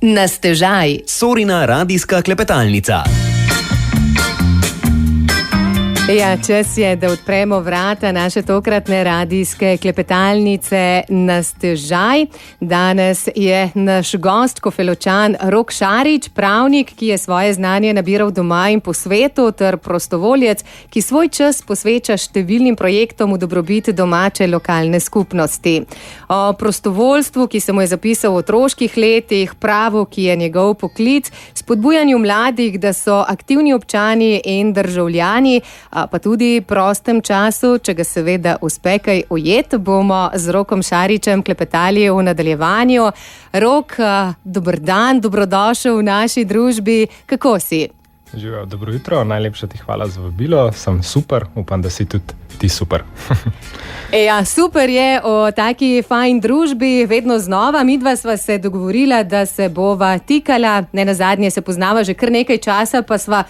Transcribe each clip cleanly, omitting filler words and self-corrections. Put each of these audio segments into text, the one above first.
Na stežaj. Sorina radijska klepetalnica. Ja, čas je, da odpremo vrata naše tokratne radijske klepetalnice Na stežaj. Danes je naš gost, Kofeločan Rok Šarič, pravnik, ki je svoje znanje nabiral doma in po svetu, ter prostovoljec, ki svoj čas posveča številnim projektom v dobrobit domače lokalne skupnosti. O prostovoljstvu, ki se mu je zapisal v otroških letih, pravu, ki je njegov poklic, spodbujanju mladih, da so aktivni občani in državljani, pa tudi prostem času, če ga seveda uspe kaj ujeti, bomo z Rokom Šaričem klepetali v nadaljevanju. Rok, dober dan, dobrodošel v naši družbi. Kako si? Živijo, dobro jutro, najlepša ti hvala za vabilo, sem super, upam, da si tudi ti super. Ja, super je o taki fajn družbi, vedno znova. Midva sva se dogovorila, da se bova tikala, ne nazadnje se poznava že kar nekaj časa, pa sva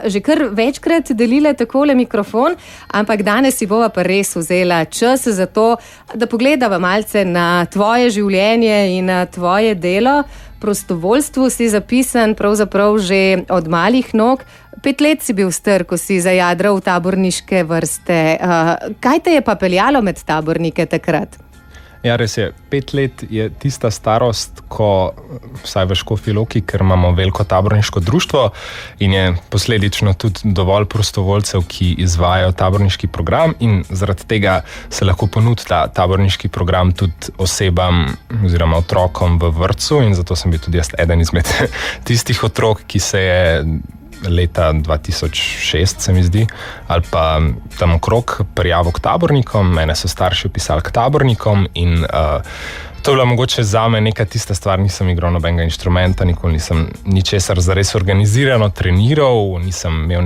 že kar večkrat delile takole mikrofon, ampak danes si bova pa res vzela čas za to, da pogledava malce na tvoje življenje in na tvoje delo. Prostovoljstvu si zapisan pravzaprav že od malih nog. 5 let si bil star, ko si zajadral v taborniške vrste. Kaj te je pa peljalo med tabornike takrat? Ja, res je. 5 let je tista starost, ko, vsaj v Škofji Loki, ker imamo veliko taborniško društvo in je posledično tudi dovolj prostovoljcev, ki izvajajo taborniški program, in zaradi tega se lahko ponudi ta taborniški program tudi osebam oziroma otrokom v vrtcu, in zato sem bil tudi jaz eden izmed tistih otrok, ki se je leta 2006, se mi zdi, ali pa tam okrog prijavil k tabornikom. Mene so starši vpisali k tabornikom in to je bila mogoče zame neka tista stvar. Nisem igral nobenega inštrumenta, nikoli nisem ničesar zares organizirano treniral, nisem imel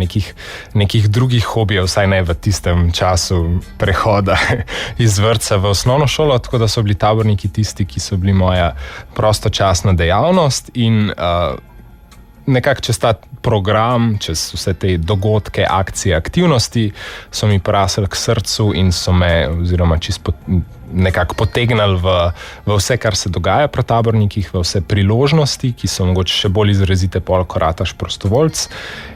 nekih drugih hobijev, vsaj ne v tistem času prehoda iz vrtca v osnovno šolo, tako da so bili taborniki tisti, ki so bili moja prostočasna dejavnost. In nekako čez ta program, čez vse te dogodke, akcije, aktivnosti so mi prasli k srcu in so me oziroma čisto nekako potegnali v vse, kar se dogaja pri tabornikih, v vse priložnosti, ki so mogoče še bolj izrazite pol, ko rataš prostovoljc.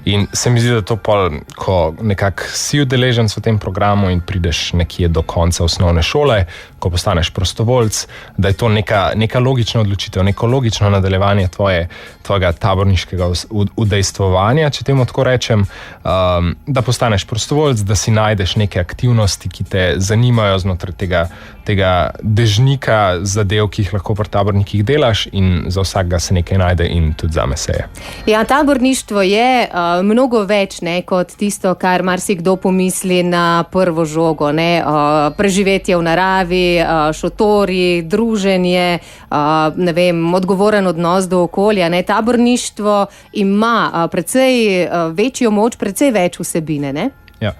In se mi zdi, da to pol, ko nekako si udeležen v tem programu in prideš nekje do konca osnovne šole, ko postaneš prostovoljc, da je to neka logična odločitev, neko logično nadaljevanje tvojega taborniškega udejstvovanja, če temu tako rečem, da postaneš prostovoljc, da si najdeš neke aktivnosti, ki te zanimajo znotraj tega dežnika zadev, ki jih lahko pri tabornikih delaš, in za vsakega se nekaj najde in tudi zame se je. Ja, taborništvo je mnogo več, ne, kot tisto, kar marsikdo pomisli na prvo žogo, ne. Preživetje v naravi, šotori, druženje, ne vem, odgovoren odnos do okolja, ne. Taborništvo ima precej večjo moč, precej več vsebine, ne? Ja.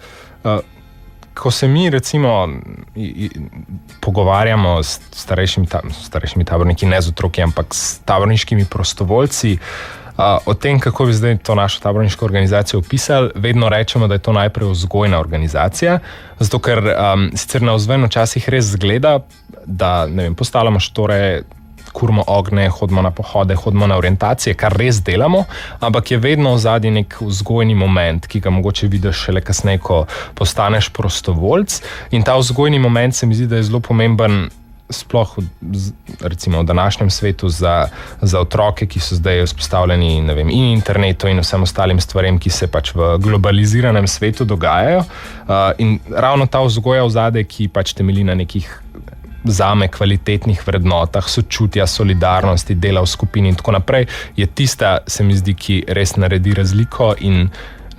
Ko se mi recimo pogovarjamo s starejšimi taborniki, ne z otroki, ampak s taborniškimi prostovoljci, o tem, kako bi zdaj to našo taborniško organizacijo opisali, vedno rečemo, da je to najprej vzgojna organizacija, zato ker sicer navzven včasih res zgleda, da, ne vem, postavljamo štore, kurimo ogne, hodimo na pohode, hodimo na orientacije, kar res delamo, ampak je vedno ozadnji nek vzgojni moment, ki ga mogoče vidiš šele kasneje, ko postaneš prostovoljc. In ta vzgojni moment se mi zdi, da je zelo pomemben sploh recimo v današnjem svetu za otroke, ki so zdaj vzpostavljeni, ne vem, in internetu in vsem ostalim stvarem, ki se pač v globaliziranem svetu dogajajo. In ravno ta vzgoja ozadje, ki pač temelji na nekih zame kvalitetnih vrednotah, sočutja, solidarnosti, dela v skupini in tako naprej, je tista, se mi zdi, ki res naredi razliko, in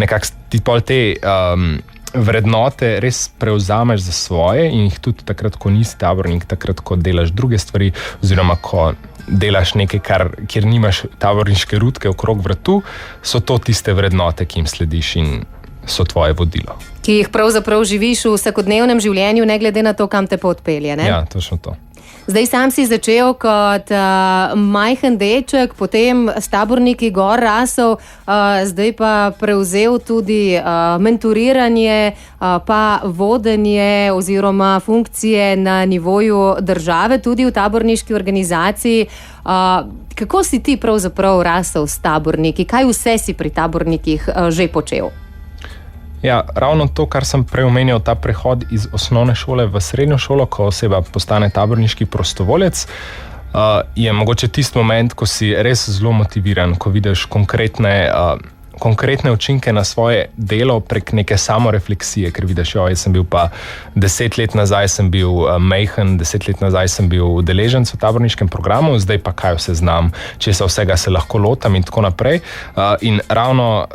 nekako ti pol te vrednote res prevzameš za svoje in jih tudi takrat, ko nisi tabornik, takrat, ko delaš druge stvari oziroma ko delaš nekaj, kjer nimaš taborniške rutke okrog vratu, so to tiste vrednote, ki jim slediš in so tvoje vodilo. Ki jih pravzaprav živiš v vsakodnevnem življenju, ne glede na to, kam te potpelje, ne? Ja, točno to. Zdaj sam si začel kot majhen deček, potem s taborniki gor rasel, zdaj pa prevzel tudi mentoriranje, pa vodenje oziroma funkcije na nivoju države, tudi v taborniški organizaciji. Kako si ti pravzaprav rasel s taborniki? Kaj vse si pri tabornikih že počel? Ja, ravno to, kar sem prej omenjal, ta prehod iz osnovne šole v srednjo šolo, ko oseba postane taborniški prostovoljec, je mogoče tisti moment, ko si res zelo motiviran, ko vidiš konkretne učinke na svoje delo prek neke samorefleksije, ker vidiš, jaz sem bil pa 10 let nazaj sem bil majhen, 10 let nazaj sem bil udeleženec v taborniškem programu, zdaj pa kaj vse znam, česa vsega se lahko lotam in tako naprej. In ravno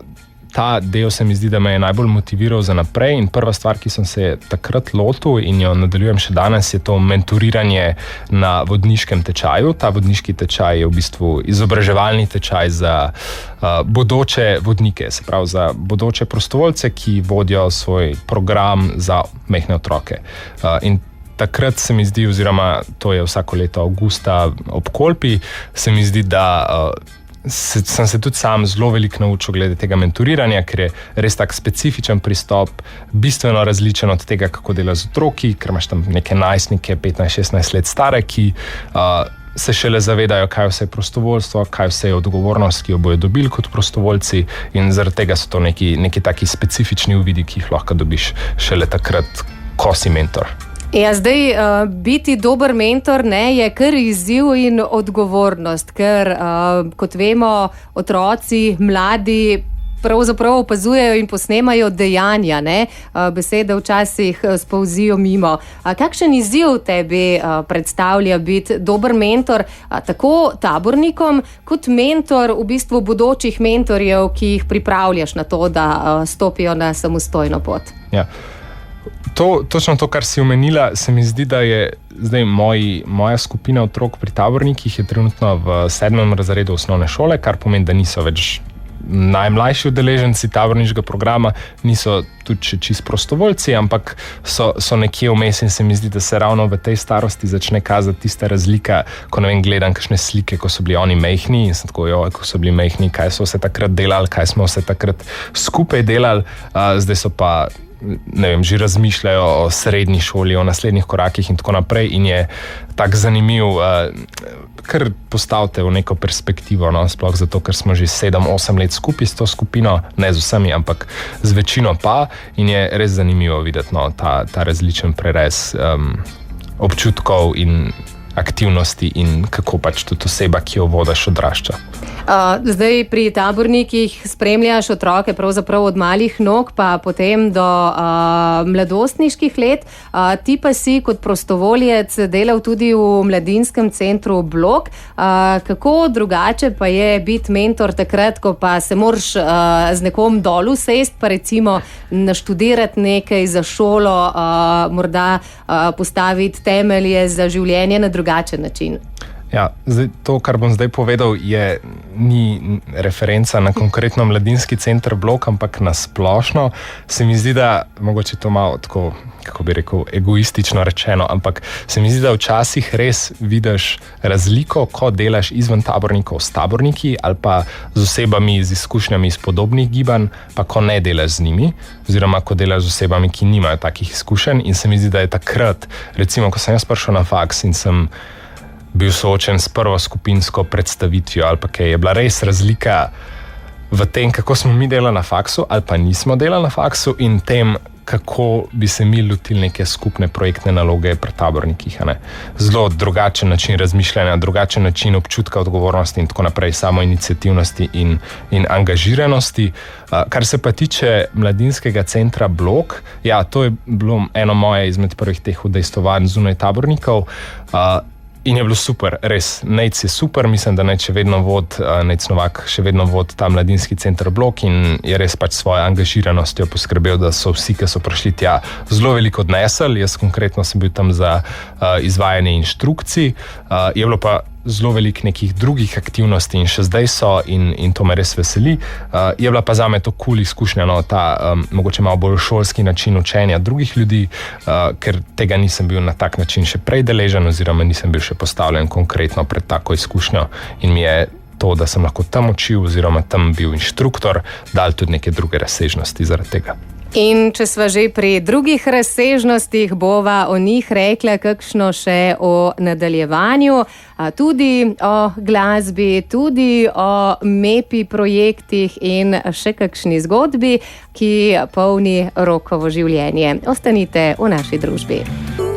ta del se mi zdi, da me je najbolj motiviral za naprej in prva stvar, ki sem se takrat lotil in jo nadaljujem še danes, je to mentoriranje na vodniškem tečaju. Ta vodniški tečaj je v bistvu izobraževalni tečaj za bodoče vodnike, se pravi za bodoče prostovoljce, ki vodijo svoj program za majhne otroke. In takrat se mi zdi, oziroma to je vsako leto avgusta ob Kolpi, se mi zdi, da sem se tudi sam zelo veliko naučil glede tega mentoriranja, ker je res tak specifičen pristop, bistveno različen od tega, kako dela z otroki, ker imaš tam neke najstnike, 15-16 let stare, ki se šele zavedajo, kaj vse je prostovoljstvo, kaj vse je odgovornost, ki jo bojo dobili kot prostovoljci in zaradi tega so to neki taki specifični uvidi, ki jih lahko dobiš šele takrat, ko si mentor. Ja, zdaj biti dober mentor je kar izziv in odgovornost, ker kot vemo, otroci, mladi pravzaprav opazujejo in posnemajo dejanja, besede včasih spolzijo mimo. Kakšen izziv tebi predstavlja biti dober mentor tako tabornikom, kot mentor v bistvu bodočih mentorjev, ki jih pripravljaš na to, da stopijo na samostojno pot? Ja. Točno to, kar si omenila, se mi zdi, da je zdaj moja skupina otrok pri tabornikih je trenutno v 7. razredu osnovne šole, kar pomeni, da niso več najmlajši udeleženci taborniškega programa, niso tudi še čisto prostovoljci, ampak so nekje vmes in se mi zdi, da se ravno v tej starosti začne kazati tista razlika, ko gledam kakšne slike, ko so bili oni majhni in sem tako, ko so bili majhni, kaj so vse takrat delali, kaj smo vse takrat skupaj delali, zdaj so pa že razmišljajo o srednji šoli, o naslednjih korakih in tako naprej in je tak zanimiv, kar postavite v neko perspektivo, sploh zato, ker smo že 7-8 let skupaj s to skupino, ne z vsemi, ampak z večino pa in je res zanimivo videti ta različen prerez občutkov in aktivnosti in kako pač tudi oseba, ki jo vodiš, odrašča. Zdaj pri tabornikih spremljaš otroke pravzaprav od malih nog pa potem do mladostniških let. Ti pa si kot prostovoljec delal tudi v mladinskem centru Blok. Kako drugače pa je biti mentor takrat, ko pa se moraš z nekom dolu sest, pa recimo naštudirati nekaj za šolo, morda postaviti temelje za življenje na drugačen način? Ja, to, kar bom zdaj povedal, ni referenca na konkretno mladinski center Blok, ampak na splošno. Se mi zdi, da mogoče to malo tako, kako bi rekel, egoistično rečeno, ampak se mi zdi, da včasih res vidiš razliko, ko delaš izven tabornikov s taborniki ali pa z osebami z izkušnjami iz podobnih gibanj, pa ko ne delaš z njimi, oziroma ko delaš z osebami, ki nimajo takih izkušenj in se mi zdi, da je takrat, recimo, ko sem jaz prišel na faks in sem bil soočen s prvo skupinsko predstavitvijo ali pa kaj, je bila res razlika v tem, kako smo mi delali na faksu ali pa nismo delali na faksu in tem, kako bi se mi lotili neke skupne projektne naloge pri tabornikih. Zelo drugačen način razmišljanja, drugačen način občutka odgovornosti in tako naprej, samoiniciativnosti in angažiranosti. Kar se pa tiče mladinskega centra Blok, ja, to je bilo eno moje izmed prvih teh udejstvovanj zunaj tabornikov. In je bilo super, res. Nejc je super, mislim, da Nejc Novak še vedno vodi ta mladinski center Blok in je res pač svojo angažiranostjo poskrbel, da so vsi, ki so prišli tja, zelo veliko odnesli. Jaz konkretno sem bil tam za izvajanje inštrukcij. Je bilo pa zelo veliko nekih drugih aktivnosti in še zdaj so in to me res veseli. Je bila pa zame to cool izkušnja, no, ta mogoče malo bolj šolski način učenja drugih ljudi, ker tega nisem bil na tak način še prej deležen oziroma nisem bil še postavljen konkretno pred tako izkušnjo in mi je to, da sem lahko tam učil oziroma tam bil inštruktor, dal tudi neke druge razsežnosti zaradi tega. In če sva že pri drugih razsežnostih, bova o njih rekla kakšno še o nadaljevanju, tudi o glasbi, tudi o MEPI projektih in še kakšni zgodbi, ki polni Rokovo življenje. Ostanite v naši družbi.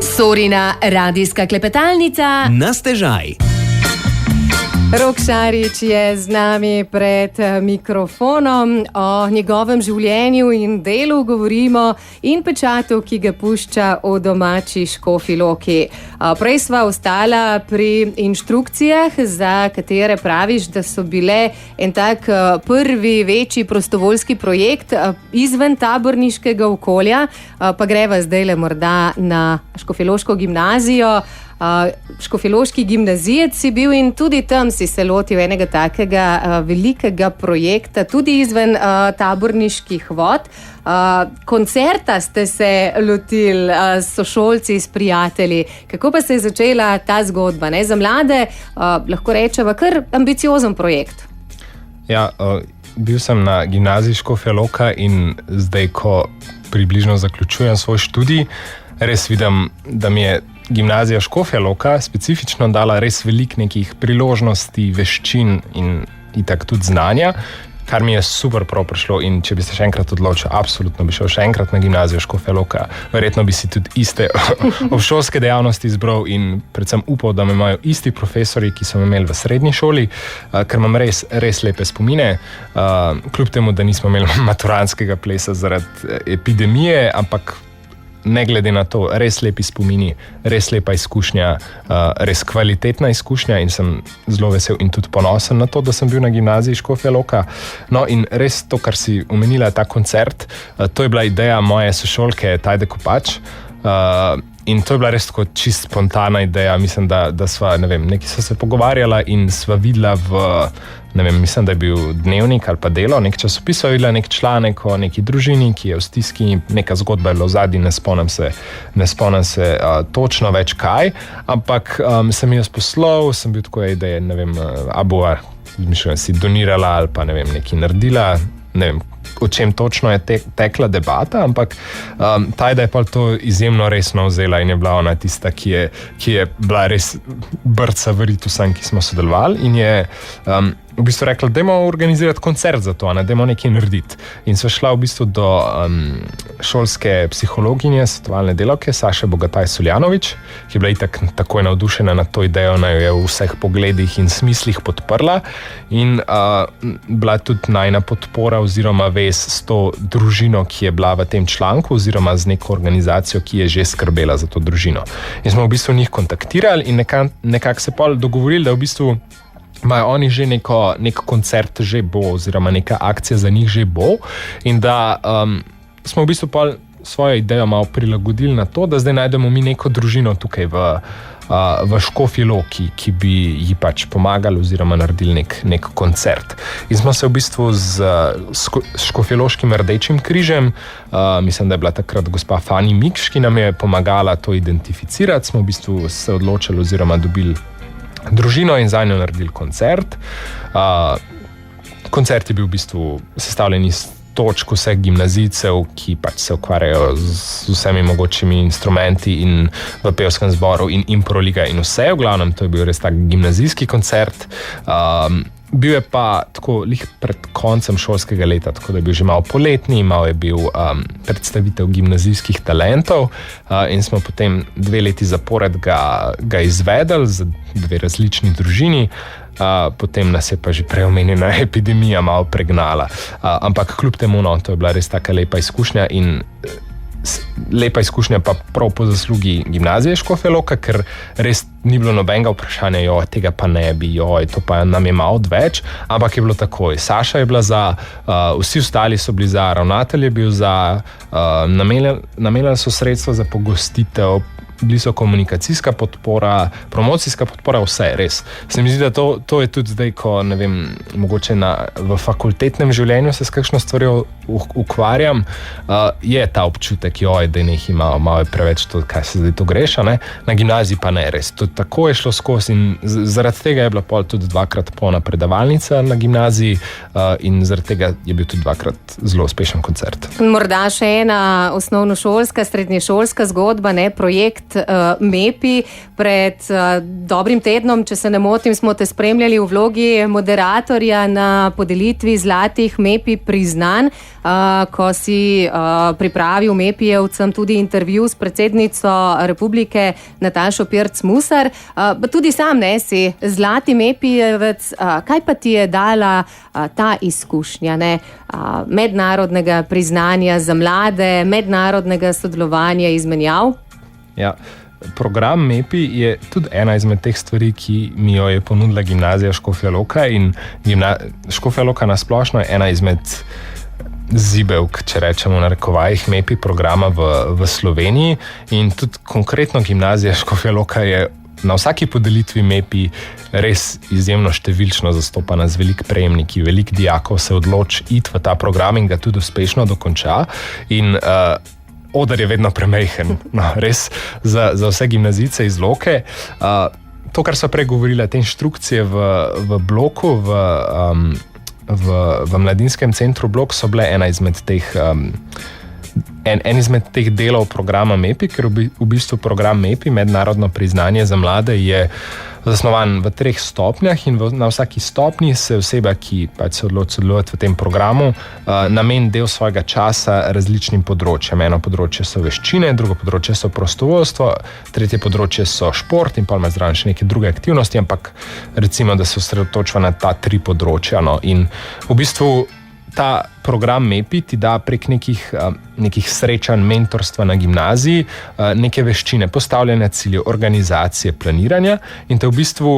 Sorina radijska klepetalnica Na stežaj. Rok Šarić je z nami pred mikrofonom. O njegovem življenju in delu govorimo in pečatu, ki ga pušča v domači Škofji Loki. Prej sva ostala pri inštrukcijah, za katere praviš, da so bile en tak prvi večji prostovoljski projekt izven taborniškega okolja, pa greva zdajle morda na Škofjeloško gimnazijo. Škofjeloški gimnazijec si bil in tudi tam si se lotil enega takega velikega projekta, tudi izven taborniških vod. Koncerta ste se lotili s sošolci, s prijatelji. Kako pa se je začela ta zgodba? Ne? Za mlade lahko rečeva kar ambiciozen projekt. Ja, bil sem na gimnaziji Škofja Loka in zdaj, ko približno zaključujem svoj študij, res vidim, da mi je gimnazija Škofja Loka specifično dala res veliko nekih priložnosti, veščin in itak tudi znanja, kar mi je super prav prišlo in če bi se še enkrat odločil, absolutno bi šel še enkrat na gimnazijo Škofja Loka. Verjetno bi si tudi iste obšolske dejavnosti izbral in predvsem upal, da me imajo isti profesori, ki so me imeli v srednji šoli, ker imam res lepe spomine. Kljub temu, da nismo imeli maturantskega plesa zaradi epidemije, ampak ne glede na to, res lepi spomini, res lepa izkušnja, res kvalitetna izkušnja in sem zelo vesel in tudi ponosen na to, da sem bil na gimnaziji Škofja Loka. No in res to, kar si omenila, ta koncert, to je bila ideja moje sošolke Tajde Kopač. In to je bila res tako čist spontana ideja. Mislim, da sva, ne vem, neki so se pogovarjala in sva videla mislim, da je bil Dnevnik ali pa Delo, nek časopis, videla nek članek o neki družini, ki je v stiski, neka zgodba je bila v zadnji, ne spomnim se točno več kaj, ampak sem jo sposlal, sem bil tako, da je, ne vem, zmišljam, si donirala ali pa, ne vem, nekaj naredila, ne vem, o čem točno je tekla debata, ampak Tajda je pa to izjemno resno vzela in je bila ona tista, ki je bila res brca veriti vsem, ki smo sodelovali in je v bistvu rekla, dajmo organizirati koncert za to, dajmo nekaj narediti. In sva šla v bistvu do šolske psihologinje, svetovalne delavke Saše Bogataj Soljanović, ki je bila itak takoj navdušena na to idejo, naj jo je v vseh pogledih in smislih podprla in bila tudi najna podpora oziroma vez s to družino, ki je bila v tem članku oziroma z neko organizacijo, ki je že skrbela za to družino. In smo v bistvu njih kontaktirali in nekako se pol dogovorili, da v bistvu imajo oni že nek koncert že bo oziroma neka akcija za njih že bo in da smo v bistvu pol svojo idejo malo prilagodili na to, da zdaj najdemo mi neko družino tukaj v Škofji Loki, ki bi ji pač pomagali oziroma naredili nek koncert. In smo se v bistvu z Škofjeloškim Rdečim križem, mislim, da je bila takrat gospa Fani Mikš, ki nam je pomagala to identificirati, smo v bistvu se odločili oziroma dobili družino in za njo naredili koncert. Koncert je bil v bistvu sestavljen iz točk vseh gimnazijcev, ki pač se ukvarjajo z vsemi mogočimi instrumenti in v pevskem zboru in improliga in vse. V glavnem, to je bil res tak gimnazijski koncert. Bil je pa tako lih pred koncem šolskega leta, tako da je bil že malo poletni, malo je bil predstavitev gimnazijskih talentov in smo potem 2 leti zapored ga izvedeli z 2 različni družini. Potem nas je pa že preomenjena epidemija malo pregnala. Ampak kljub temu, to je bila res taka lepa izkušnja in lepa izkušnja pa prav po zaslugi gimnazije Škofja Loka, ker res ni bilo nobenega vprašanja, tega pa ne bi, to pa nam je malo odveč, ampak je bilo takoj. Saša je bila za, vsi ostali so bili za, ravnatelj je bil za, namenjali so sredstva za pogostitev, bili so komunikacijska podpora, promocijska podpora, vse, res. Se mi zdi, da to je tudi zdaj, ko, ne vem, mogoče v fakultetnem življenju se s kakšno stvarjo ukvarjam, je ta občutek, da je nekaj malo preveč to, kaj se zdaj to greša, ne? Na gimnaziji pa ne, res. To tako je šlo skozi in zaradi tega je bila pol tudi 2-krat polna predavalnica na gimnaziji in zaradi tega je bil tudi 2-krat zelo uspešen koncert. Morda še ena osnovnošolska, srednješolska zgodba, ne, projekt MEPI. Pred dobrim tednom, če se ne motim, smo te spremljali v vlogi moderatorja na podelitvi zlatih MEPI priznanj, ko si pripravil MEPI-jevcem tudi intervju s predsednico Republike Natašo Pirc-Musar. Tudi sam si zlati MEPI-jevec. Kaj pa ti je dala ta izkušnja, ne? Mednarodnega priznanja za mlade, mednarodnega sodelovanja, izmenjav? Ja, program MEPI je tudi ena izmed teh stvari, ki mi jo je ponudila gimnazija Škofja Loka in Škofja Loka nasplošno je ena izmed zibelk, če rečemo v narekovajih, MEPI programa v Sloveniji in tudi konkretno gimnazija Škofja Loka je na vsaki podelitvi MEPI res izjemno številčno zastopana z veliko prejemniki, veliko dijakov se odloči iti v ta program in ga tudi uspešno dokonča in oder je vedno premajhen, no, res za vse gimnazijce iz Loke. To, kar so prej govorili, te inštrukcije v bloku, v mladinskem centru Blok so bile ena izmed teh en izmed teh delov programa MEPI, ker v bistvu program MEPI, mednarodno priznanje za mlade, je zasnovan v 3 stopnjah in na vsaki stopnji se oseba, ki pač se odloči sodelovati v tem programu, nameni del svojega časa različnim področjem. Eno področje so veščine, drugo področje so prostovoljstvo, tretje področje so šport in pa ima zraven še neke druge aktivnosti, ampak recimo, da se osredotoča na ta 3 področja. No. In v bistvu ta program MEPI ti da prek nekih srečanj, mentorstva na gimnaziji, neke veščine, postavljanja ciljev, organizacije, planiranja in te v bistvu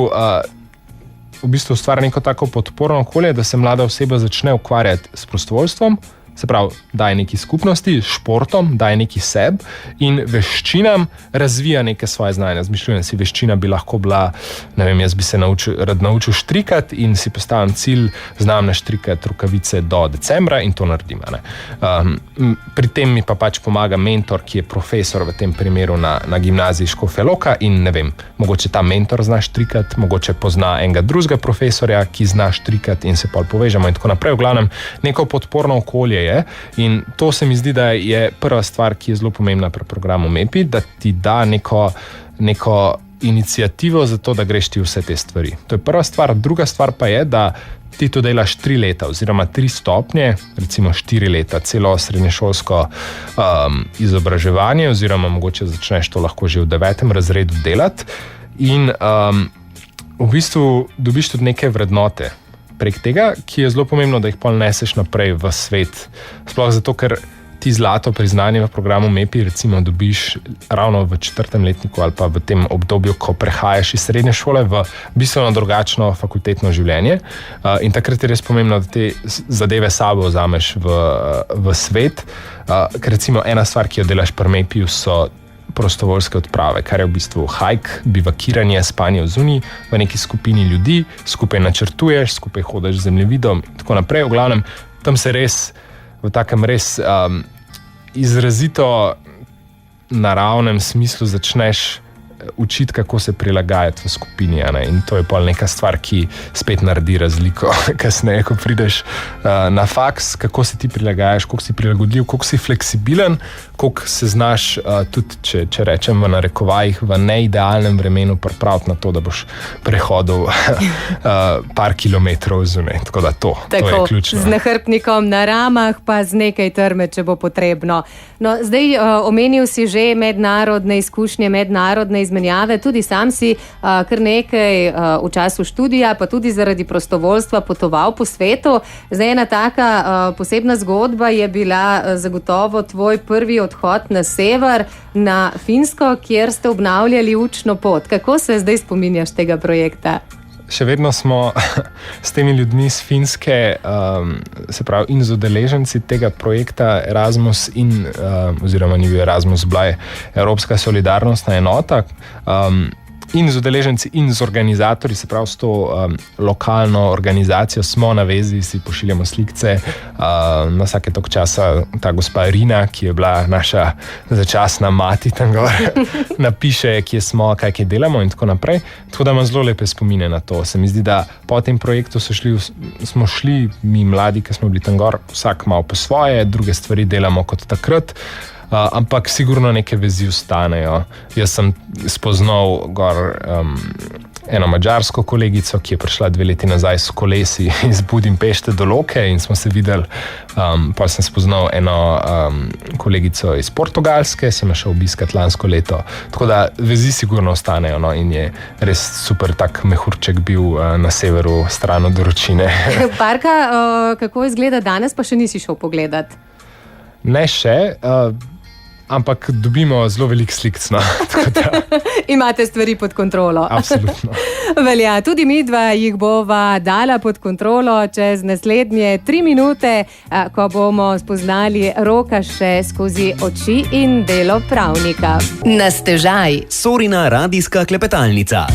ustvari neko tako podporno okolje, da se mlada oseba začne ukvarjati s prostovoljstvom, se pravi, daje neki skupnosti, športom, daje neki sebi in veščinam razvija neke svoje znanja. Zmišljujem si, veščina bi lahko bila, ne vem, jaz bi se rad naučil štrikati in si postavim cilj, znam naštrikati rokavice do decembra in to naredim. Pri tem mi pa pač pomaga mentor, ki je profesor v tem primeru na gimnaziji Škofja Loka in ne vem, mogoče ta mentor zna štrikati, mogoče pozna enega drugega profesorja, ki zna štrikati in se pol povežemo in tako naprej. V glavnem, neko podporno okolje je in to se mi zdi, da je prva stvar, ki je zelo pomembna pri programu MEPI, da ti da neko inicijativo za to, da greš ti vse te stvari. To je prva stvar. Druga stvar pa je, da ti to delaš 3 leta oziroma 3 stopnje, recimo 4 leta, celo srednješolsko izobraževanje oziroma mogoče začneš to lahko že v 9. razredu delati in v bistvu dobiš tudi neke vrednote prek tega, ki je zelo pomembno, da jih pol neseš naprej v svet. Sploh zato, ker ti zlato priznanje v programu MEPI recimo dobiš ravno v 4. letniku ali pa v tem obdobju, ko prehajaš iz srednje šole v bistveno drugačno fakultetno življenje. In takrat je res pomembno, da te zadeve sabo vzameš v svet. Ker recimo ena stvar, ki jo delaš pri MEPI-ju, so prostovoljske odprave, kar je v bistvu hajk, bivakiranje, spanje vzunji v neki skupini ljudi, skupaj načrtuješ, skupaj hodeš z zemljevidom in tako naprej. V glavnem, tam se res v takem res izrazito naravnem smislu začneš učiti, kako se prilagajati v skupini. In to je pol neka stvar, ki spet naredi razliko kasneje, ko prideš na faks, kako se ti prilagajaš, koliko si prilagodljiv, koliko si fleksibilen, koliko se znaš tudi, če rečem v narekovajih, v neidealnem vremenu pripraviti na to, da boš prehodil par kilometrov zunaj. Tako da to je ključno. Z nahrbtnikom na ramah, pa z nekaj trme, če bo potrebno. No, zdaj omenil si že mednarodne izkušnje, mednarodne izmenjave, tudi sam si kar nekaj v času študija, pa tudi zaradi prostovoljstva potoval po svetu. Zdaj ena taka posebna zgodba je bila zagotovo tvoj prvi odhod na sever, na Finsko, kjer ste obnavljali učno pot. Kako se zdaj spominjaš tega projekta? še vedno smo s temi ljudmi z Finske, se pravi, in z udeleženci tega projekta Erasmus oziroma ni bil Erasmus, bila je Evropska solidarnostna enota, in z udeleženci in z organizatorji, se pravi s to lokalno organizacijo smo na vezi, si pošiljamo slikce, na vsake toliko časa ta gospa Rina, ki je bila naša začasna mati tam gor, napiše, kje smo, kaj delamo in tako naprej. Tako da imam zelo lepe spomine na to. Se mi zdi, da po tem projektu smo šli mi mladi, ki smo bili tam gor, vsak malo po svoje, druge stvari delamo kot takrat. Ampak sigurno neke vezi ostanejo. Jaz sem spoznal gor eno madžarsko kolegico, ki je prišla 2 leti nazaj s kolesi iz Budimpešte do Loke in smo se videli. Pa sem spoznal eno kolegico iz Portugalske, sem jo šel obiskat lansko leto. Tako da vezi sigurno ostanejo, no, in je res super tak mehurček bil na severu stran od Vročine. Parka, kako izgleda danes, pa še nisi šel pogledat? Ne še, ampak dobimo zelo veliko slikc. No. Imate stvari pod kontrolo. Absolutno. Velja, tudi mi dva jih bova dala pod kontrolo čez naslednje 3 minute, ko bomo spoznali Roka še skozi oči in delo pravnika. Na stežaj. Sorina radijska klepetalnica.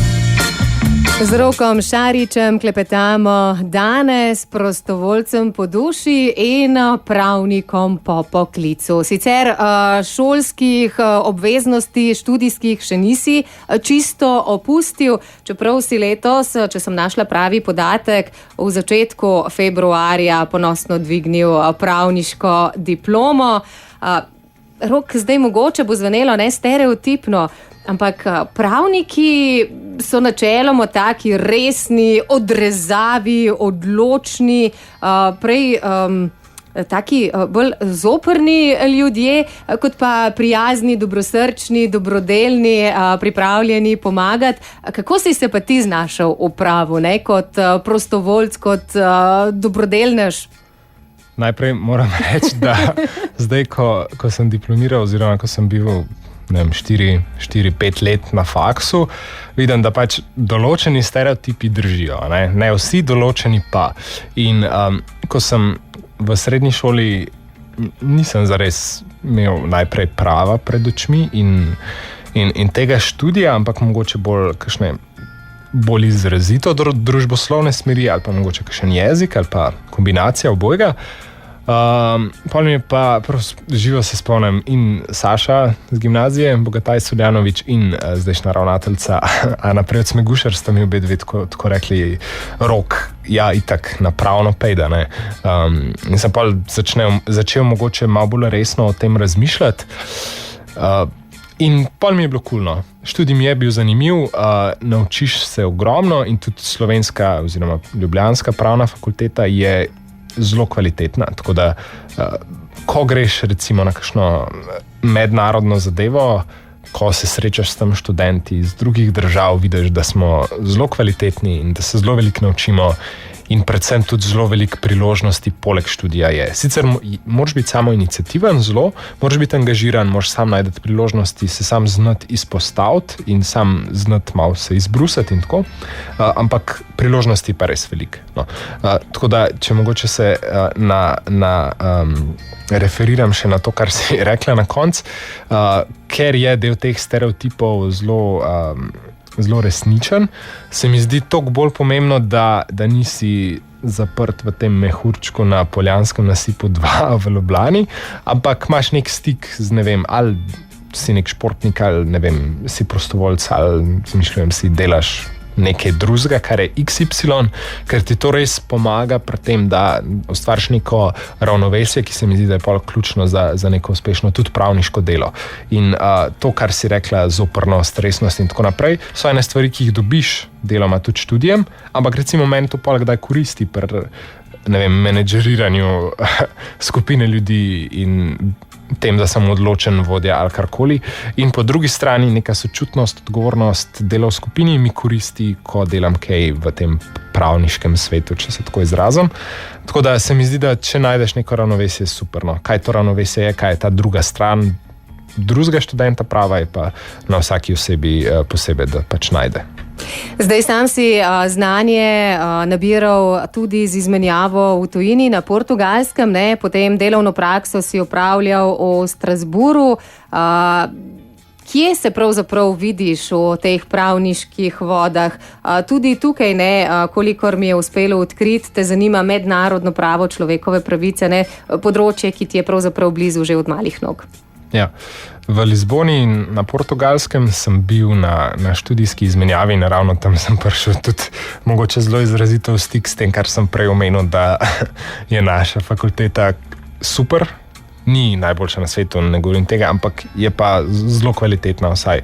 Z Rokom Šaričem klepetamo danes, prostovoljcem po duši in pravnikom po poklicu. Sicer šolskih obveznosti, študijskih še nisi čisto opustil, čeprav si letos, če sem našla pravi podatek, v začetku februarja ponosno dvignil pravniško diplomo. Rok, zdaj mogoče bo zvenelo stereotipno, ampak pravniki so načeloma taki resni, odrezavi, odločni, prej taki bolj zoprni ljudje, kot pa prijazni, dobrosrčni, dobrodelni, pripravljeni pomagati. Kako si se pa ti znašel v pravu, ne? Kot prostovoljc, kot dobrodelnež? Najprej moram reči, da zdaj, ko sem diplomiral oziroma ko sem bil 4-5 let na faksu, vidim, da pač določeni stereotipi držijo. Ne vsi, določeni pa. In ko sem v srednji šoli, nisem zares imel najprej prava pred očmi in tega študija, ampak mogoče bolj izrazito družboslovne smeri ali pa mogoče kakšen jezik ali pa kombinacija obojega. Pol mi je pa živo se spomnim in Saša z gimnazije, Bogataj Soljanovič in zdajšnja ravnateljica Ana Prevc Megušar sta mi obedve tako rekli, Rok, ja, itak napravno pejda. In sem pa začel mogoče malo bolj resno o tem razmišljati. In pol mi je bilo kulno. Študij mi je bil zanimiv, naučiš se ogromno in tudi slovenska oziroma ljubljanska pravna fakulteta je zelo kvalitetna, tako da ko greš recimo na kakšno mednarodno zadevo, ko se srečaš s tem študenti iz drugih držav, vidiš, da smo zelo kvalitetni in da se zelo veliko naučimo in predvsem tudi zelo veliko priložnosti poleg študija je. Sicer moraš biti samo iniciativen zelo, moraš biti angažiran, moraš sam najti priložnosti, se sam znati izpostaviti in sam znati malo se izbrusati in tako, ampak priložnosti pa res veliko. No. Tako da, če mogoče se referiram še na to, kar si rekla na koncu, ker je del teh stereotipov zelo resničen, se mi zdi toliko bolj pomembno, da nisi zaprt v tem mehurčku na Poljanskem nasipu 2 v Ljubljani, ampak imaš nek stik z, ne vem, ali si nek športnik, ali ne vem, si prostovoljc, ali zmišljujem si, delaš nekaj drugega, kar je XY, ker ti to res pomaga pri tem, da ustvariš neko ravnovesje, ki se mi zdi, da je pol ključno za neko uspešno tudi pravniško delo. In to, kar si rekla, zoprnost, resnost in tako naprej, so ene stvari, ki jih dobiš deloma tudi študijem, ampak recimo meni to pol kdaj koristi pri, ne vem, menedžeriranju skupine ljudi in tem, da sem odločen vodja ali karkoli. In po drugi strani neka sočutnost, odgovornost dela v skupini mi koristi, ko delam kaj v tem pravniškem svetu, če se tako izrazim. Tako da se mi zdi, da če najdeš neko ravnovesje, je super. No. Kaj to ravnovesje je, kaj je ta druga stran drugega študenta prava, je pa na vsaki osebi posebej, da pač najde. Zdaj sam si znanje nabiral tudi z izmenjavo v tujini na Portugalskem, ne? Potem delovno prakso si opravljal v Strasbourgu. Kje se pravzaprav vidiš v teh pravniških vodah? Tudi tukaj, ne, kolikor mi je uspelo odkriti, te zanima mednarodno pravo, človekove pravice, ne, področje, ki ti je pravzaprav blizu že od malih nog. Ja. V Lizboni na Portugalskem sem bil na študijski izmenjavi in ravno tam sem prišel tudi mogoče zelo izrazito v stik s tem, kar sem prej omenil, da je naša fakulteta super. Ni najboljša na svetu, ne govorim tega, ampak je pa zelo kvalitetna, vsaj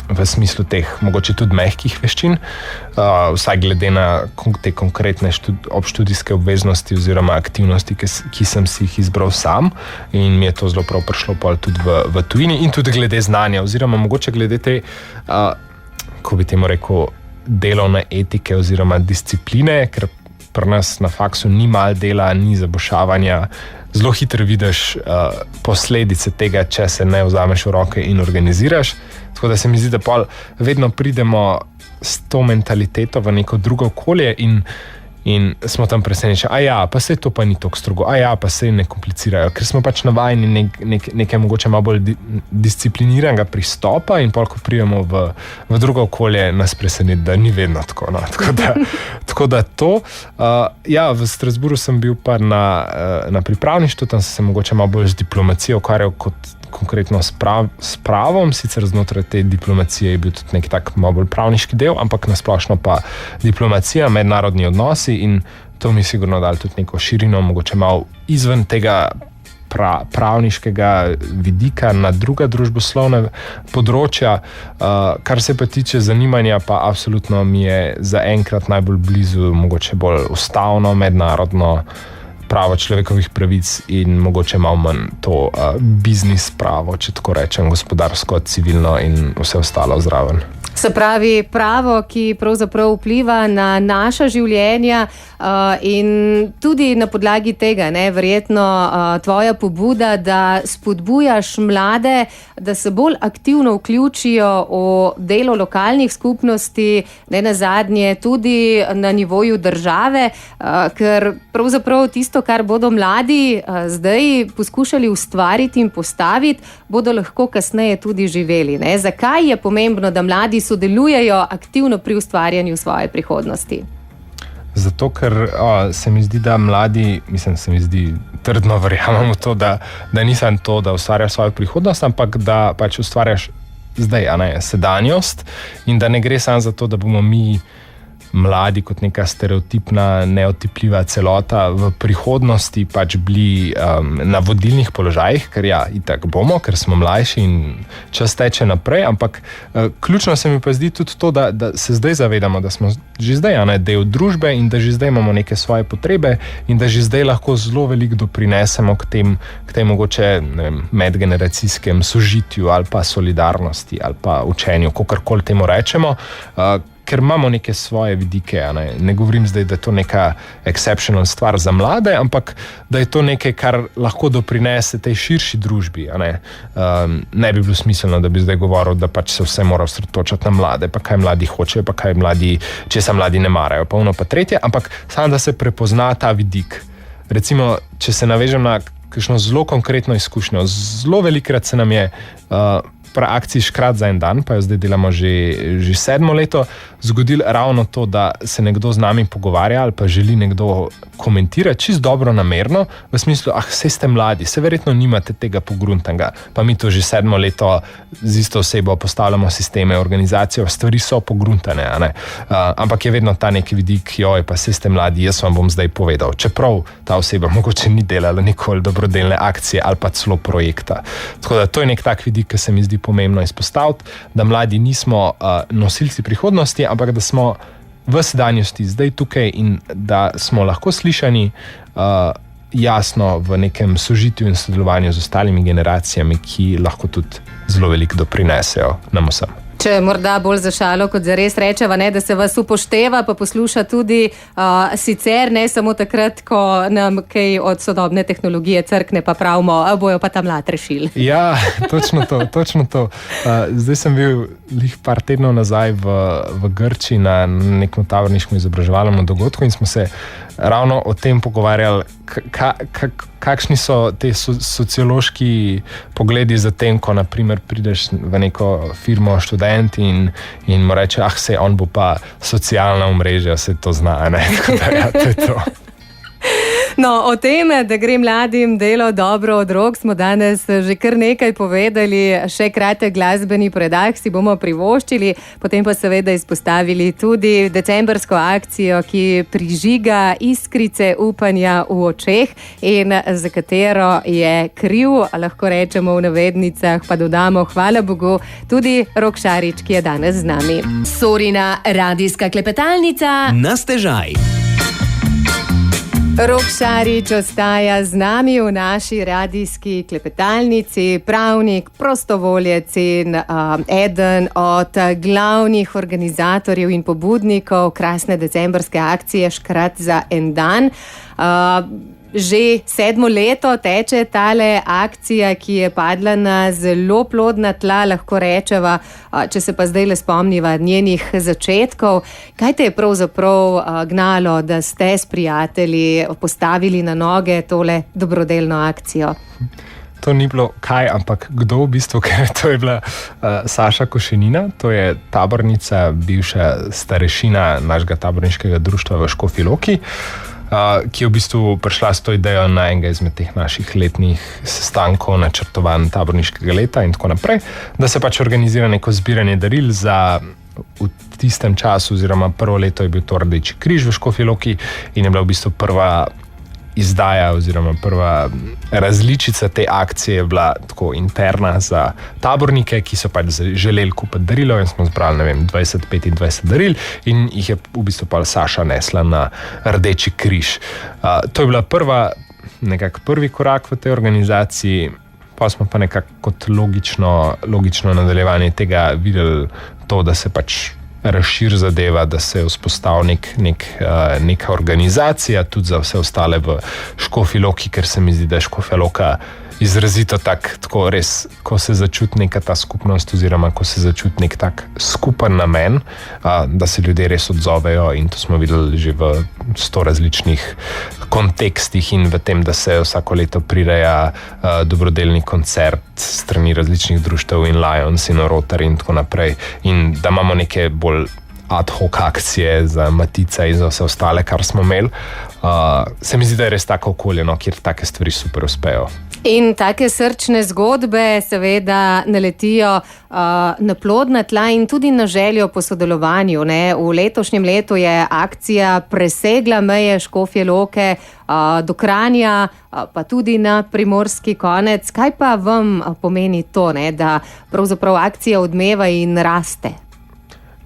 v smislu teh mogoče tudi mehkih veščin, vsaj glede na te konkretne obštudijske obveznosti oziroma aktivnosti, ki sem si jih izbral sam, in mi je to zelo prav prišlo tudi v tujini, in tudi glede znanja oziroma mogoče glede te, ko bi temu rekel, delovne etike oziroma discipline, ker pri nas na faksu ni malo dela, ni zabušavanja. Zelo hitro vidiš posledice tega, če se ne vzameš v roke in organiziraš. Tako da se mi zdi, da pol vedno pridemo s to mentaliteto v neko drugo okolje in smo tam presenečeni, pa sej to pa ni tako strogo, pa sej ne komplicirajo, ker smo pač navajeni nekaj mogoče malo bolj discipliniranega pristopa, in pol, ko pridemo v drugo okolje, nas preseneti, da ni vedno tako. No. Tako da to. V Strasbourgu sem bil pa na pripravništvu, tam sem se mogoče malo bolj z diplomacijo ukvarjal kot konkretno s pravom, sicer znotraj te diplomacije je bil tudi nek tak malo bolj pravniški del, ampak nasplošno pa diplomacija, mednarodni odnosi, in to mi sigurno dali tudi neko širino, mogoče malo izven tega pravniškega vidika na druga družboslovna področja. Kar se pa tiče zanimanja, pa absolutno mi je zaenkrat najbolj blizu mogoče bolj ustavno, mednarodno pravo človekovih pravic in mogoče malo manj to biznis pravo, če tako rečem, gospodarsko, civilno in vse ostalo zraven. Se pravi, pravo, ki pravzaprav vpliva na naša življenja in tudi na podlagi tega, ne, verjetno tvoja pobuda, da spodbujaš mlade, da se bolj aktivno vključijo v delo lokalnih skupnosti, ne nazadnje tudi na nivoju države, ker pravzaprav tisto, kar bodo mladi zdaj poskušali ustvariti in postaviti, bodo lahko kasneje tudi živeli. Ne. Zakaj je pomembno, da mladi sodelujejo aktivno pri ustvarjanju svoje prihodnosti? Zato, ker se mi zdi, da mladi, trdno verjamem v to, da nisem to, da ustvarjaš svojo prihodnost, ampak da pač ustvarjaš zdaj, sedanjost, in da ne gre samo za to, da bomo mi mladi kot neka stereotipna, neotipljiva celota v prihodnosti pač bili na vodilnih položajih, ker itak bomo, ker smo mlajši in čas teče naprej, ampak ključno se mi pa zdi tudi to, da se zdaj zavedamo, da smo že zdaj del družbe in da že zdaj imamo neke svoje potrebe in da že zdaj lahko zelo veliko doprinesemo k tej mogoče medgeneracijskem sožitju ali pa solidarnosti ali pa učenju, kakorkoli temu rečemo, ker imamo neke svoje vidike. Ne govorim zdaj, da je to neka exceptional stvar za mlade, ampak da je to nekaj, kar lahko doprinese tej širši družbi. Ne bi bilo smiselno, da bi zdaj govoril, da pač se vse mora osredotočati na mlade, pa kaj mladi hočejo, pa kaj česa mladi ne marajo, pa ono pa tretje, ampak samo da se prepozna ta vidik. Recimo, če se navežem na kakšno zelo konkretno izkušnjo, zelo velikrat se nam je akciji Škrat za en dan, pa jo zdaj delamo že 7. leto, zgodilo ravno to, da se nekdo z nami pogovarja ali pa želi nekdo komentirati čisto dobro namerno, v smislu, saj ste mladi, se verjetno nimate tega pogruntanga, pa mi to že 7. leto z isto osebo postavljamo sisteme, organizacijo, stvari so pogruntane, ampak je vedno ta neki vidik, pa saj ste mladi, jaz vam bom zdaj povedal, čeprav ta oseba mogoče ni delala nikoli dobrodelne akcije ali pa celo projekta. Tako da to je nek tak vidik, ki se mi zdi pomembno izpostaviti, da mladi nismo nosilci prihodnosti, ampak da smo v sedanjosti zdaj tukaj in da smo lahko slišani jasno v nekem sožitju in sodelovanju z ostalimi generacijami, ki lahko tudi zelo veliko doprinesejo nam vsem. Če morda bolj za šalo, kot za res rečeva, ne, da se vas upošteva, pa posluša tudi sicer, ne samo takrat, ko nam kaj od sodobne tehnologije crkne, pa pravimo, bojo pa tam lat rešili. Ja, točno to. Zdaj sem bil par tednov nazaj v Grčiji na nekem taborniškem izobraževalnem dogodku in smo se ravno o tem pogovarjali, kakšni so te sociološki pogledi za tem, ko naprimer prideš v neko firmo študent in mu reče, sej on bo pa socialna omrežja, se to zna, ne? Tako da, ja, to je to. No, o tem, da gre mladim delo dobro od rok, smo danes že kar nekaj povedali, še kratek glasbeni predah si bomo privoščili, potem pa seveda izpostavili tudi decembrsko akcijo, ki prižiga iskrice upanja v očeh in za katero je kriv, lahko rečemo v navednicah, pa dodamo, hvala Bogu, tudi Rok Šarič, ki je danes z nami. Sorina radijska klepetalnica na stežaj. Rok Šarič ostaja z nami v naši radijski klepetalnici, pravnik, prostovoljec in eden od glavnih organizatorjev in pobudnikov krasne decembrske akcije Škrat za en dan. Že 7. leto teče tale akcija, ki je padla na zelo plodna tla, lahko rečeva, če se pa zdaj le spomniva njenih začetkov. Kaj te je pravzaprav gnalo, da ste s prijatelji postavili na noge tole dobrodelno akcijo? To ni bilo kaj, ampak kdo v bistvu, ker to je bila Saša Košenina, to je tabornica, bivša starešina našega taborniškega društva v Škofji Loki, ki je v bistvu prišla s to idejo na enega izmed teh naših letnih sestankov, načrtovanj taborniškega leta in tako naprej, da se pač organizira neko zbiranje daril za v tistem času, oziroma prvo leto je bil to Rdeči križ v Škofji Loki in je bila v bistvu prva izdaja oziroma prva različica te akcije je bila tako interna za tabornike, ki so pač želeli kupiti darilo in smo zbrali, 20-25 daril in jih je v bistvu pa Saša nesla na Rdeči križ. To je bila prvi korak v tej organizaciji, pa smo pa nekako kot logično nadaljevanje tega videli to, da se pač razširi zadeva, da se vzpostavi neka organizacija tudi za vse ostale v Škofji Loki, ker se mi zdi, da je Škofja Loka izrazito tako res, ko se začuti neka ta skupnost oziroma ko se začuti nek tak skupen namen, da se ljudje res odzovejo in to smo videli že v 100 različnih kontekstih in v tem, da se vsako leto prireja dobrodelni koncert strani različnih društev in Lions in Rotary in tako naprej in da imamo neke bolj ad hoc akcije za Matica in za vse ostale, kar smo imeli. Se mi zdi, da je res tako okolje, kjer take stvari super uspejo. In take srčne zgodbe seveda naletijo na plodna tla in tudi na željo po sodelovanju. Ne? V letošnjem letu je akcija presegla meje Škofje Loke do Kranja, pa tudi na primorski konec. Kaj pa vam pomeni to, ne? Da pravzaprav akcija odmeva in raste?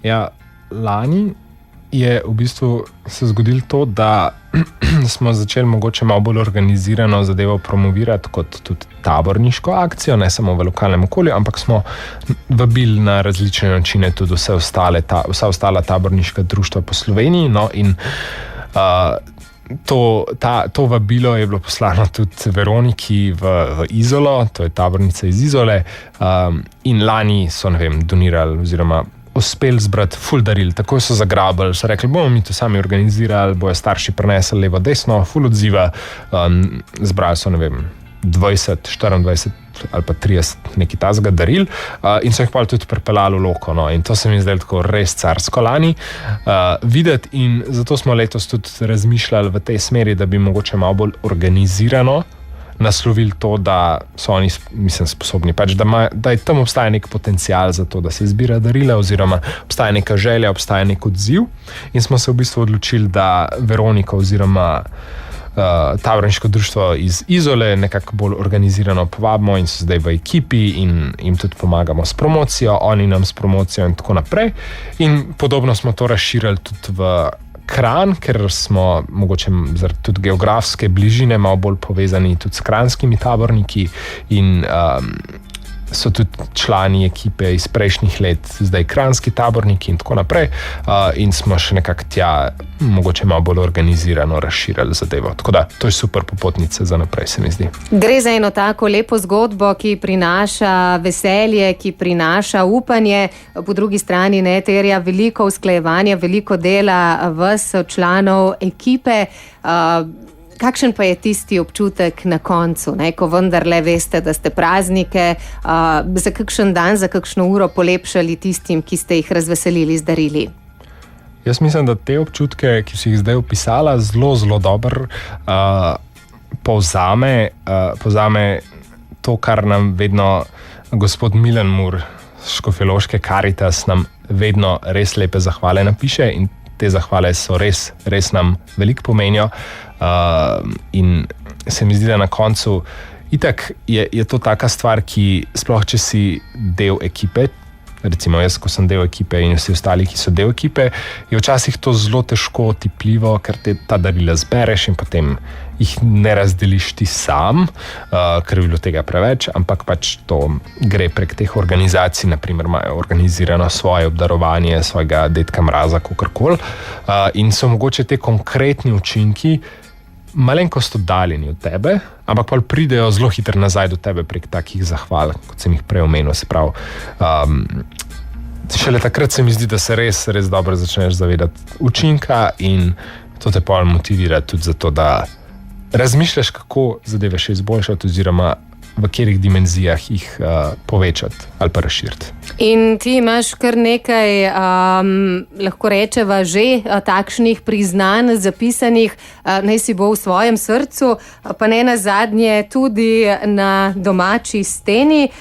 Ja, lani je v bistvu se zgodilo to, da smo začeli mogoče malo bolj organizirano zadevo promovirati kot tudi taborniško akcijo, ne samo v lokalnem okolju, ampak smo vabili na različne načine tudi vsa ostala taborniška društva po Sloveniji. No, in to vabilo je bilo poslano tudi Veroniki v Izolo, to je tabornica iz Izole, in lani so, donirali oziroma uspeli zbrati ful daril, tako so zagrabili, so rekli, bomo mi to sami organizirali, bojo starši prenesli levo, desno, ful odziva, zbrali so, 20, 24 ali pa 30 neki tazga daril in so jih pa tudi pripeljali v Loko, no, in to se mi zdelo tako res carsko lani videti in zato smo letos tudi razmišljali v tej smeri, da bi mogoče malo bolj organizirano naslovili to, da so oni, sposobni, pač, da tam obstaja nek potencial za to, da se zbira darila oziroma obstaja neka želja, obstaja nek odziv in smo se v bistvu odločili, da Veronika oziroma taborniško društvo iz Izole nekako bolj organizirano povabimo in so zdaj v ekipi in jim tudi pomagamo s promocijo, oni nam s promocijo in tako naprej. In podobno smo to razširili tudi v Kranj, ker smo mogoče zaradi tudi geografske bližine malo bolj povezani tudi s kranjskimi taborniki in so tudi člani ekipe iz prejšnjih let, zdaj kranjski taborniki in tako naprej, in smo še nekako tja mogoče malo bolj organizirano razširili zadevo. Tako da, to je super popotnica za naprej, se mi zdi. Gre za eno tako lepo zgodbo, ki prinaša veselje, ki prinaša upanje, po drugi strani ne terja veliko usklajevanja, veliko dela vas, članov ekipe. Kakšen pa je tisti občutek na koncu, ne, ko vendarle veste, da ste praznike za kakšen dan, za kakšno uro polepšali tistim, ki ste jih razveselili z darili? Jaz mislim, da te občutke, ki si jih zdaj opisala, zelo, zelo dobro povzame to, kar nam vedno gospod Milan Mur z Škofjeloške Karitas nam vedno res lepe zahvale napiše in te zahvale so res, res nam veliko pomenijo. In se mi zdi, da na koncu itak je to taka stvar, ki sploh, če si del ekipe, recimo jaz, ko sem del ekipe in vsi ostali, ki so del ekipe, je včasih to zelo težko otipljivo, ker ta darila zbereš in potem jih ne razdeliš ti sam, ker je bilo tega preveč, ampak pač to gre prek teh organizacij, naprimer imajo organizirano svoje obdarovanje svojega dedka Mraza, kakorkoli, in so mogoče te konkretni učinki malenkost oddaljeni od tebe, ampak pa pridejo zelo hitro nazaj do tebe prek takih zahval, kot sem jih prej omenil. Se pravi, šele takrat se mi zdi, da se res, res dobro začneš zavedati učinka in to te pa motivira tudi za to, da razmišljaš, kako zadeve še izboljšati oziroma v katerih dimenzijah jih povečati ali pa razširiti. In ti imaš kar nekaj, lahko rečeva, že takšnih priznanj zapisanih, naj si bo v svojem srcu, pa ne nazadnje tudi na domači steni.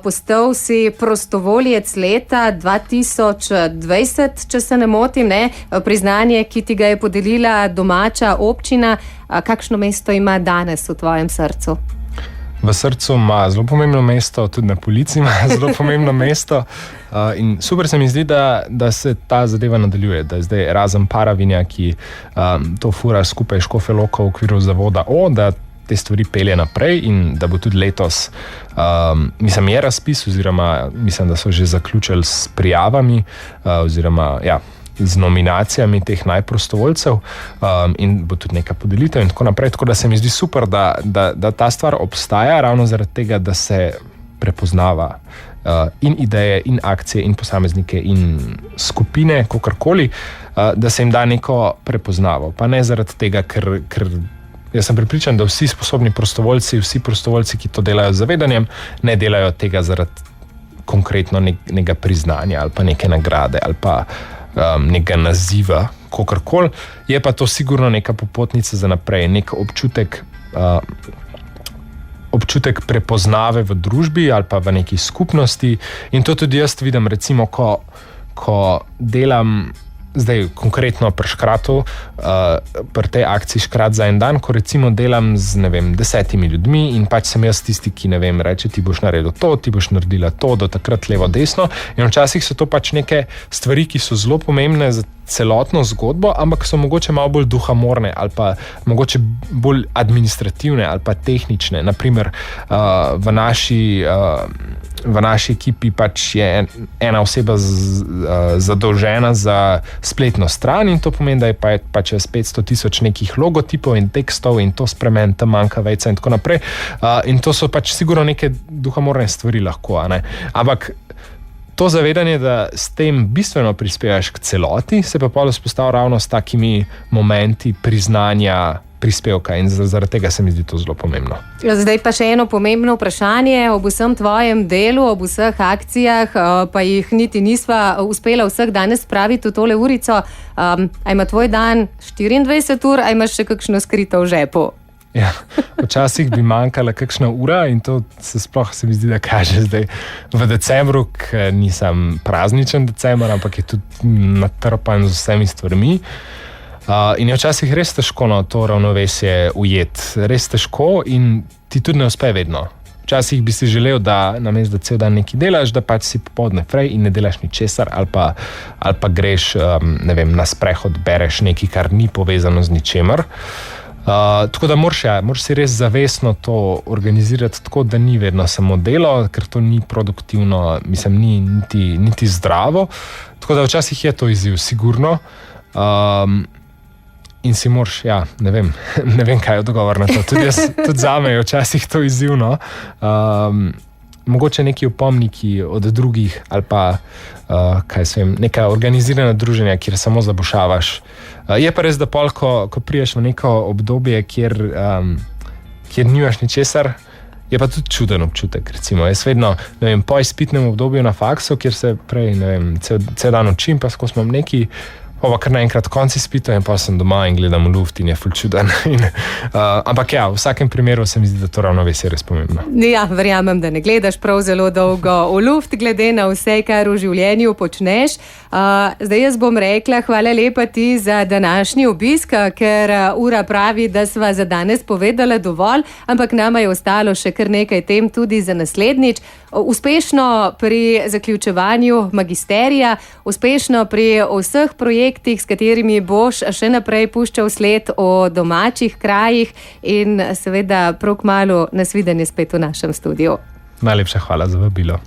Postal si prostovoljec leta 2020, če se ne motim, ne? Priznanje, ki ti ga je podelila domača občina. Kakšno mesto ima danes v tvojem srcu? V srcu ima zelo pomembno mesto, tudi na polici ima zelo pomembno mesto. In super se mi zdi, da se ta zadeva nadaljuje, da je zdaj razen Paravinja, ki to fura skupaj Škofjeloko v okviru zavoda da te stvari pelje naprej in da bo tudi letos, mislim, je razpis oziroma mislim, da so že zaključili s prijavami oziroma, z nominacijami teh najprostovoljcev in bo tudi neka podelitev in tako naprej. Tako da se mi zdi super, da ta stvar obstaja ravno zaradi tega, da se prepoznava in ideje, in akcije, in posameznike, in skupine, kakorkoli, da se jim da neko prepoznavo. Pa ne zaradi tega, ker jaz sem prepričan, da vsi sposobni prostovoljci, vsi prostovoljci, ki to delajo z zavedanjem, ne delajo tega zaradi konkretno nekega priznanja ali pa neke nagrade ali pa nekega naziva, kakorkoli. Je pa to sigurno neka popotnica za naprej, nek občutek prepoznave v družbi ali pa v neki skupnosti. In to tudi jaz vidim, recimo, ko delam zdaj konkretno pri Škratu, pri tej akciji Škrat za en dan, ko recimo delam z, 10 ljudmi in pač sem jaz tisti, ki, reče, ti boš naredil to, ti boš naredila to, do takrat levo, desno. In včasih so to pač neke stvari, ki so zelo pomembne za celotno zgodbo, ampak so mogoče malo bolj duhamorne ali pa mogoče bolj administrativne ali pa tehnične. Naprimer, v naši ekipi pač je ena oseba zadolžena za spletno stran in to pomeni, da je pač 500,000 nekih logotipov in tekstov in to spremen, tam manjka vejca in tako naprej. In to so pač sigurno neke duhamorne stvari lahko, a ne? Ampak to zavedanje, da s tem bistveno prispevaš k celoti, se pa pol vzpostavlja ravno s takimi momenti priznanja prispevka in zaradi tega se mi zdi to zelo pomembno. Zdaj pa še eno pomembno vprašanje. Ob vsem tvojem delu, ob vseh akcijah, pa jih niti nisva uspela vseh danes spraviti v tole urico. A ima tvoj dan 24 ur, a imaš še kakšno skrito v žepu? Ja, včasih bi manjkala kakšna ura in to se mi zdi, da kaže zdaj v decembru, ker nisem prazničen december, ampak je tudi natrpan z vsemi stvarmi. In je včasih res težko to ravnovesje ujeti. Res težko in ti tudi ne uspe vedno. Včasih bi si želel, da namesto da cel dan nekaj delaš, da pač si popoldne frej in ne delaš ničesar ali pa greš, na sprehod, bereš nekaj, kar ni povezano z ničemer. Tako da moraš si res zavestno to organizirati tako, da ni vedno samo delo, ker to ni produktivno, mislim, ni niti zdravo. Tako da včasih je to izziv, sigurno. In si moraš, ne vem, kaj je odgovor na to. Tudi zame je včasih to izzivno. Mogoče neki opomniki od drugih ali pa neka organizirana druženja, kjer samo zabušavaš. Je pa res, da pol, ko priješ v neko obdobje, kjer nimaš ničesar, je pa tudi čuden občutek. Recimo, jaz vedno, po izpitnem obdobju na faksu, kjer se prej, cel dan učim, pa skozi imam neki, pa kar naenkrat konci izpita in pa sem doma in gledam v luft in je ful čuden. Ampak v vsakem primeru se mi zdi, da to ravnovesje je res pomembno. Ja, verjamem, da ne gledaš prav zelo dolgo v luft, glede na vse, kar v življenju počneš. Zdaj jaz bom rekla, hvala lepa ti za današnji obisk, ker ura pravi, da sva za danes povedala dovolj, ampak nama je ostalo še kar nekaj tem tudi za naslednjič. Uspešno pri zaključevanju magisterija, uspešno pri vseh projektih, s katerimi boš še naprej puščal sled o domačih krajih in seveda prav kmalu nasvidenje spet v našem studiu. Najlepša hvala za vabilo.